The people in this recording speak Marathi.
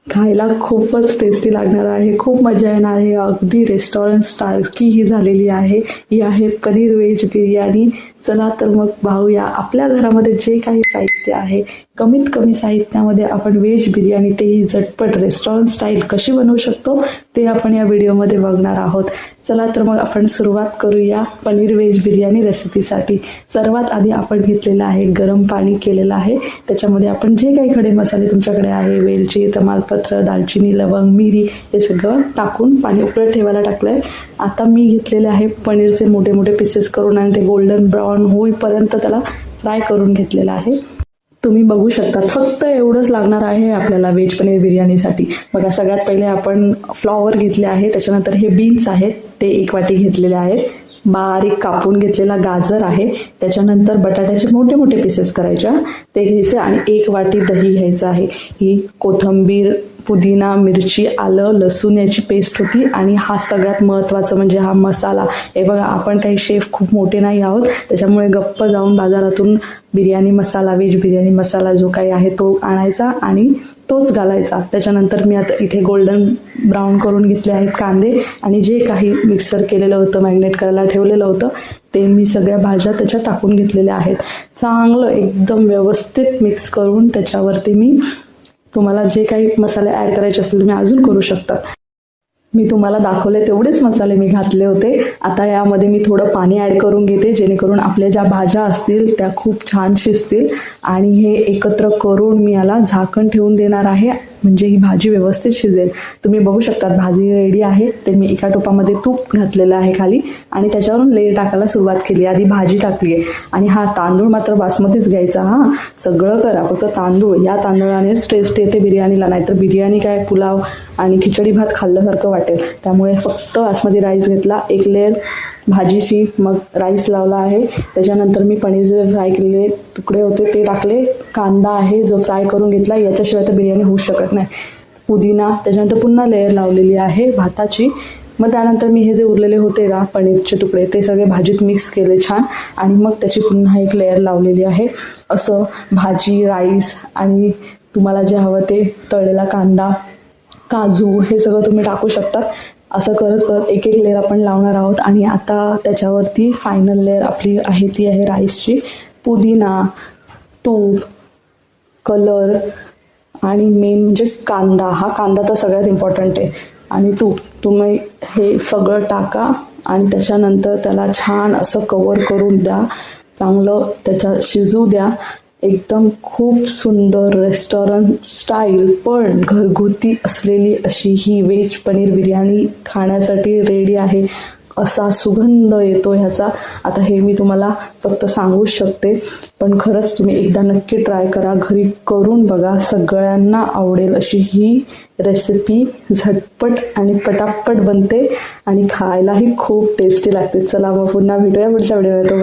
खायला खूपच टेस्टी लागणार आहे, खूप मजा येणार आहे. अगदी रेस्टॉरंट सारखी ही झालेली आहे. ही आहे पनीर व्हेज बिर्याणी. चला तर मग पाहूया आपल्या घरामध्ये जे काही साहित्य आहे, कमीत कमी साहित्यामध्ये आपण व्हेज बिर्याणी तेही झटपट रेस्टॉरंट स्टाईल कशी बनवू शकतो ते आपण या व्हिडिओमध्ये बघणार आहोत. चला तर मग आपण सुरुवात करूया पनीर व्हेज बिर्याणी रेसिपीसाठी. सर्वात आधी आपण घेतलेलं आहे गरम पाणी केलेलं आहे. त्याच्यामध्ये आपण जे काही खडे मसाले तुमच्याकडे आहे, वेलची, तमालपत्र, दालचिनी, लवंग, मिरी हे सगळं टाकून पाणी उकळत ठेवायला टाकलंय. आता मी घेतलेले आहे पनीरचे मोठे मोठे पीसेस करून आणि ते गोल्डन ब्राऊन होईपर्यंत त्याला फ्राय करून घेतलेलं आहे. तुम्ही बघू शकता फक्त एवढंच लागणार आहे आपल्याला व्हेज पनीर बिर्याणीसाठी. बघा, सगळ्यात पहिले आपण फ्लॉवर घेतले आहे, त्याच्यानंतर हे बीन्स आहेत ते 1 वाटी घेतलेले आहेत. बारीक कापून घेतलेला गाजर आहे, त्याच्यानंतर बटाट्याचे मोठे मोठे पीसेस करायच्या ते घ्यायचे आणि 1 वाटी दही घ्यायचं आहे. ही कोथिंबीर, पुदिना, मिरची, आलं, लसूण याची पेस्ट होती. आणि हा सगळ्यात महत्त्वाचं म्हणजे हा मसाला. हे बघा, आपण काही शेफ खूप मोठे नाही आहोत, त्याच्यामुळे गप्प जाऊन बाजारातून बिर्याणी मसाला, व्हेज बिर्याणी मसाला जो काही आहे तो आणायचा आणि तोच घालायचा. त्याच्यानंतर मी आता इथे गोल्डन ब्राऊन करून घेतले आहेत कांदे आणि जे काही मिक्सर केलेलं होतं, मॅरिनेट करायला ठेवलेलं होतं ते मी सगळ्या भाज्या त्याच्यात टाकून घेतलेल्या आहेत. चांगलं एकदम व्यवस्थित मिक्स करून त्याच्यावरती मी तुम्हाला जे काही मसाले ॲड करायचे असेल तुम्ही अजून करू शकता. मी तुम्हाला दाखवले तेवढेच मसाले मी घातले होते. आता यामध्ये मी थोडं पाणी ॲड करून घेते जेणेकरून आपल्या ज्या भाज्या असतील त्या खूप छान शिजतील. आणि हे एकत्र करून मी याला झाकण ठेवून देणार आहे म्हणजे ही भाजी व्यवस्थित शिजेल. तुम्ही बघू शकता भाजी रेडी आहे. ते मी एका टोपामध्ये तूप घातलेलं आहे खाली आणि त्याच्यावरून लेयर टाकायला सुरुवात केली. आधी भाजी टाकली आहे आणि हा तांदूळ मात्र बासमतीच घ्यायचा. हां, सगळं करा फक्त तांदूळ, या तांदूळानेच टेस्ट येते बिर्याणीला. नाहीतर बिर्याणी काय पुलाव आणि खिचडी भात खाल्ल्यासारखं वाटेल. त्यामुळे फक्त बासमती राईस घेतला, 1 लेयर भाजीची, मग राईस लावला आहे. त्याच्यानंतर मी पनीरचे फ्राय केलेले तुकडे होते ते टाकले. कांदा आहे जो फ्राय करून घेतला, याच्याशिवाय तर बिर्याणी होऊ शकत नाही. पुदिना, त्याच्यानंतर पुन्हा लेयर लावलेली आहे भाताची. मग त्यानंतर मी हे जे उरलेले होते ना पनीरचे तुकडे ते सगळे भाजीत मिक्स केले छान आणि मग त्याची पुन्हा 1 लेयर लावलेली आहे. असं भाजी, राईस आणि तुम्हाला जे हवं ते तळलेला कांदा, काजू हे सगळं तुम्ही टाकू शकतात. असं करत करत 1 लेयर आपण लावणार आहोत. आणि आता त्याच्यावरती फायनल लेयर आपली आहे ती आहे राईसची. पुदिना, तूप, कलर आणि मेन म्हणजे कांदा. हा कांदा तर सगळ्यात इम्पॉर्टंट आहे. आणि तूप तुम्ही हे सगळं टाका आणि त्याच्यानंतर त्याला छान असं कवर करून द्या. चांगलं त्याच्या शिजू द्या. एकदम खूप सुंदर रेस्टॉरंट स्टाईल पण घरगुती असलेली अशी ही व्हेज पनीर बिर्याणी खाण्यासाठी रेडी आहे. असा सुगंध येतो ह्याचा. आता हे मी तुम्हाला फक्त सांगूच शकते, पण खरंच तुम्ही एकदा नक्की ट्राय करा, घरी करून बघा. सगळ्यांना आवडेल अशी ही रेसिपी झटपट आणि पटापट बनते आणि खायलाही खूप टेस्टी लागते. चला मग पुन्हा भेटूया पुढच्या व्हिडिओमध्ये.